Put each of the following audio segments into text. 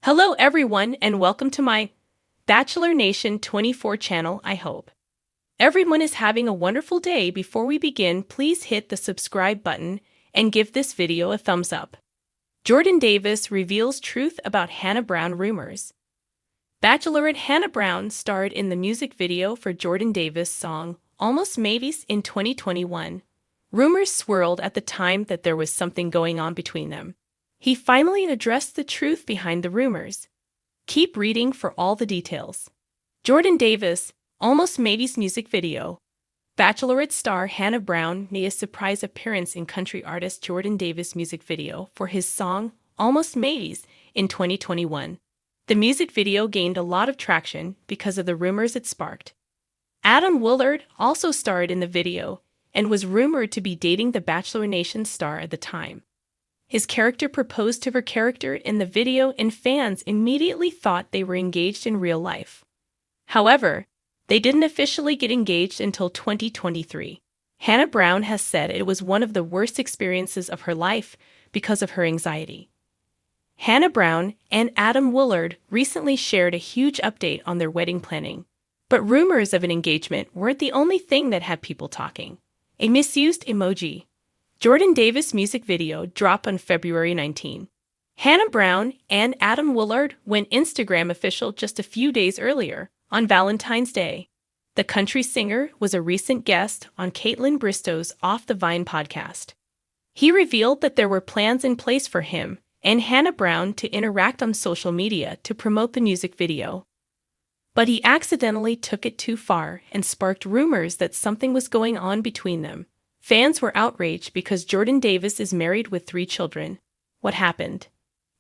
Hello everyone and welcome to my Bachelor Nation 24 channel. I hope everyone is having a wonderful day. Before we begin, please hit the subscribe button and give this video a thumbs up. Jordan Davis reveals truth about Hannah Brown rumors. Bachelorette Hannah Brown starred in the music video for Jordan Davis' song Almost Maybes in 2021. Rumors swirled at the time that there was something going on between them. He finally addressed the truth behind the rumors. Keep reading for all the details. Jordan Davis, Almost Maybes music video. Bachelorette star Hannah Brown made a surprise appearance in country artist Jordan Davis' music video for his song Almost Maybes in 2021. The music video gained a lot of traction because of the rumors it sparked. Adam Willard also starred in the video and was rumored to be dating the Bachelor Nation star at the time. His character proposed to her character in the video, and fans immediately thought they were engaged in real life. However, they didn't officially get engaged until 2023. Hannah Brown has said it was one of the worst experiences of her life because of her anxiety. Hannah Brown and Adam Willard recently shared a huge update on their wedding planning. But rumors of an engagement weren't the only thing that had people talking. A misused emoji. Jordan Davis music video dropped on February 19. Hannah Brown and Adam Willard went Instagram official just a few days earlier, on Valentine's Day. The country singer was a recent guest on Caitlin Bristow's Off the Vine podcast. He revealed that there were plans in place for him and Hannah Brown to interact on social media to promote the music video. But he accidentally took it too far and sparked rumors that something was going on between them. Fans were outraged because Jordan Davis is married with 3 children. What happened?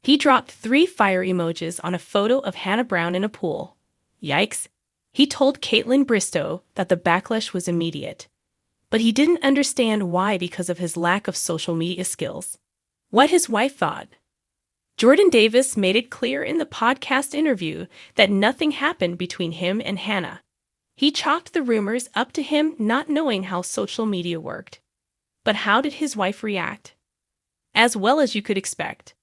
He dropped 3 fire emojis on a photo of Hannah Brown in a pool. Yikes. He told Caitlin Bristow that the backlash was immediate. But he didn't understand why because of his lack of social media skills. What his wife thought. Jordan Davis made it clear in the podcast interview that nothing happened between him and Hannah. He chalked the rumors up to him not knowing how social media worked. But how did his wife react? As well as you could expect.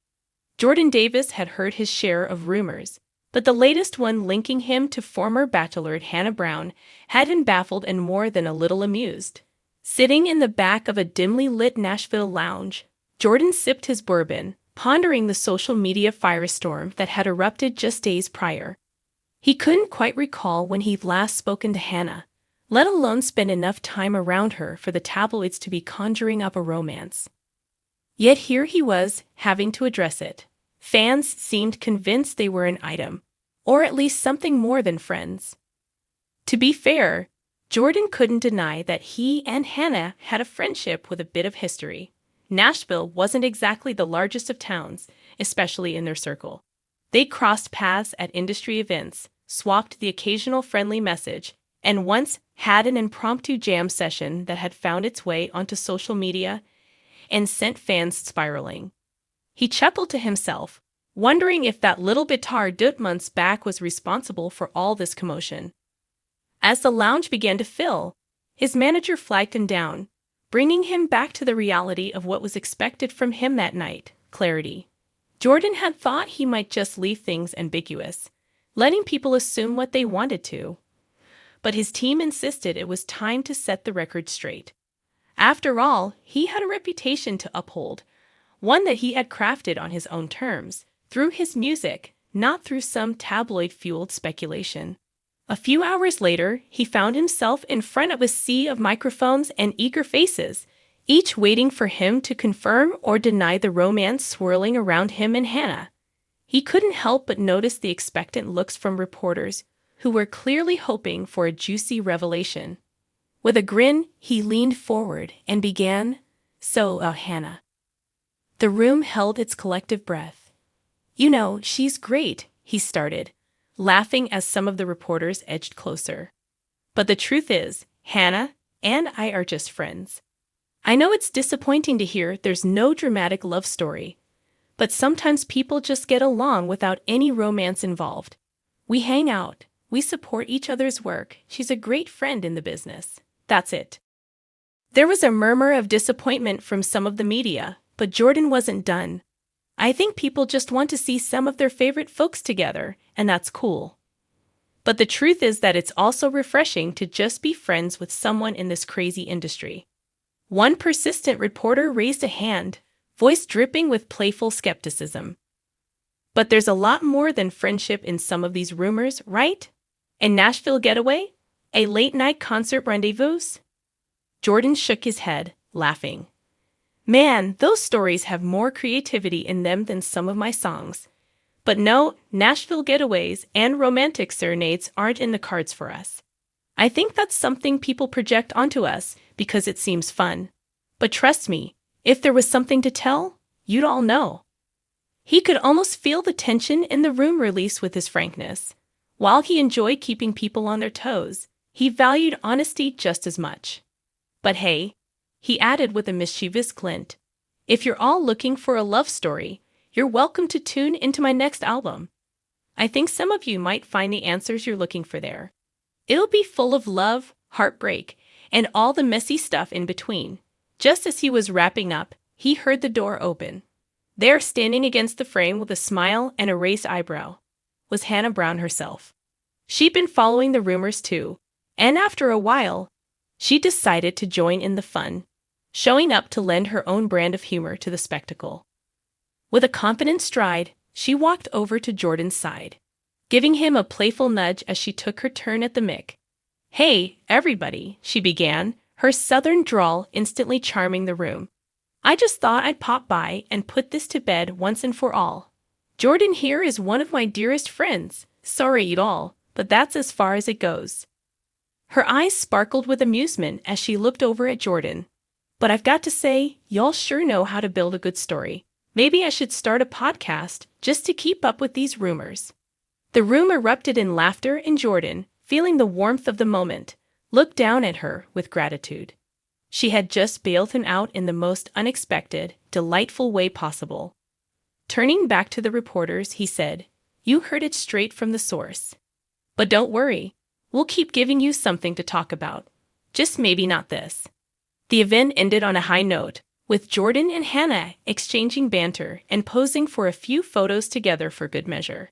Jordan Davis had heard his share of rumors, but the latest one linking him to former Bachelorette Hannah Brown had him baffled and more than a little amused. Sitting in the back of a dimly lit Nashville lounge, Jordan sipped his bourbon, pondering the social media firestorm that had erupted just days prior. He couldn't quite recall when he'd last spoken to Hannah, let alone spend enough time around her for the tabloids to be conjuring up a romance. Yet here he was, having to address it. Fans seemed convinced they were an item, or at least something more than friends. To be fair, Jordan couldn't deny that he and Hannah had a friendship with a bit of history. Nashville wasn't exactly the largest of towns, especially in their circle. They crossed paths at industry events, swapped the occasional friendly message, and once had an impromptu jam session that had found its way onto social media and sent fans spiraling. He chuckled to himself, wondering if that little bitar dude months back was responsible for all this commotion. As the lounge began to fill, his manager flagged him down, bringing him back to the reality of what was expected from him that night: clarity. Jordan had thought he might just leave things ambiguous, letting people assume what they wanted to. But his team insisted it was time to set the record straight. After all, he had a reputation to uphold, one that he had crafted on his own terms, through his music, not through some tabloid-fueled speculation. A few hours later, he found himself in front of a sea of microphones and eager faces, each waiting for him to confirm or deny the romance swirling around him and Hannah. He couldn't help but notice the expectant looks from reporters, who were clearly hoping for a juicy revelation. With a grin, he leaned forward and began, "So, Hannah." The room held its collective breath. "You know, she's great," he started, laughing as some of the reporters edged closer. "But the truth is, Hannah and I are just friends. I know it's disappointing to hear there's no dramatic love story, but sometimes people just get along without any romance involved. We hang out, we support each other's work, she's a great friend in the business. That's it." There was a murmur of disappointment from some of the media, but Jordan wasn't done. I think people just want to see some of their favorite folks together, and that's cool. But the truth is that it's also refreshing to just be friends with someone in this crazy industry. One persistent reporter raised a hand, voice dripping with playful skepticism. But there's a lot more than friendship in some of these rumors, right? A Nashville getaway? A late-night concert rendezvous? Jordan shook his head, laughing. Man, those stories have more creativity in them than some of my songs. But no, Nashville getaways and romantic serenades aren't in the cards for us. I think that's something people project onto us because it seems fun. But trust me, if there was something to tell, you'd all know. He could almost feel the tension in the room release with his frankness. While he enjoyed keeping people on their toes, he valued honesty just as much. But hey, he added with a mischievous glint, if you're all looking for a love story, you're welcome to tune into my next album. I think some of you might find the answers you're looking for there. It'll be full of love, heartbreak, and all the messy stuff in between. Just as he was wrapping up, he heard the door open. There, standing against the frame with a smile and a raised eyebrow, was Hannah Brown herself. She'd been following the rumors too, and after a while, she decided to join in the fun, showing up to lend her own brand of humor to the spectacle. With a confident stride, she walked over to Jordan's side, giving him a playful nudge as she took her turn at the mic. "Hey, everybody," she began, her southern drawl instantly charming the room. "I just thought I'd pop by and put this to bed once and for all. Jordan here is one of my dearest friends. Sorry, y'all, but that's as far as it goes." Her eyes sparkled with amusement as she looked over at Jordan. "But I've got to say, y'all sure know how to build a good story. Maybe I should start a podcast just to keep up with these rumors." The room erupted in laughter, and Jordan, feeling the warmth of the moment, looked down at her with gratitude. She had just bailed him out in the most unexpected, delightful way possible. Turning back to the reporters, he said, "You heard it straight from the source. But don't worry, we'll keep giving you something to talk about. Just maybe not this." The event ended on a high note, with Jordan and Hannah exchanging banter and posing for a few photos together for good measure.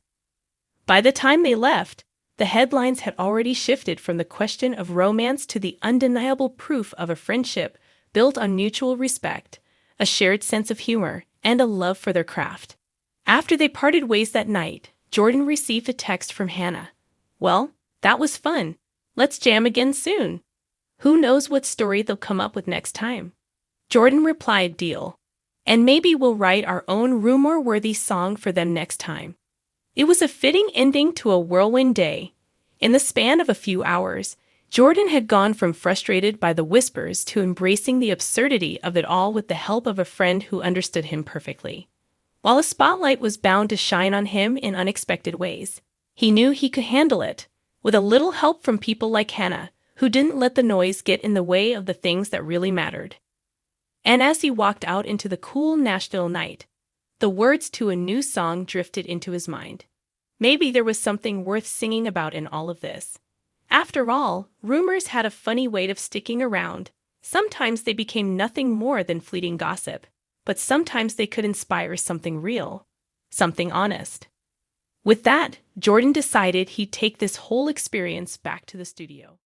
By the time they left, the headlines had already shifted from the question of romance to the undeniable proof of a friendship built on mutual respect, a shared sense of humor, and a love for their craft. After they parted ways that night, Jordan received a text from Hannah. "Well, that was fun. Let's jam again soon. Who knows what story they'll come up with next time?" Jordan replied, "Deal. And maybe we'll write our own rumor-worthy song for them next time." It was a fitting ending to a whirlwind day. In the span of a few hours, Jordan had gone from frustrated by the whispers to embracing the absurdity of it all with the help of a friend who understood him perfectly. While a spotlight was bound to shine on him in unexpected ways, he knew he could handle it, with a little help from people like Hannah, who didn't let the noise get in the way of the things that really mattered. And as he walked out into the cool Nashville night, the words to a new song drifted into his mind. Maybe there was something worth singing about in all of this. After all, rumors had a funny way of sticking around. Sometimes they became nothing more than fleeting gossip, but sometimes they could inspire something real, something honest. With that, Jordan decided he'd take this whole experience back to the studio.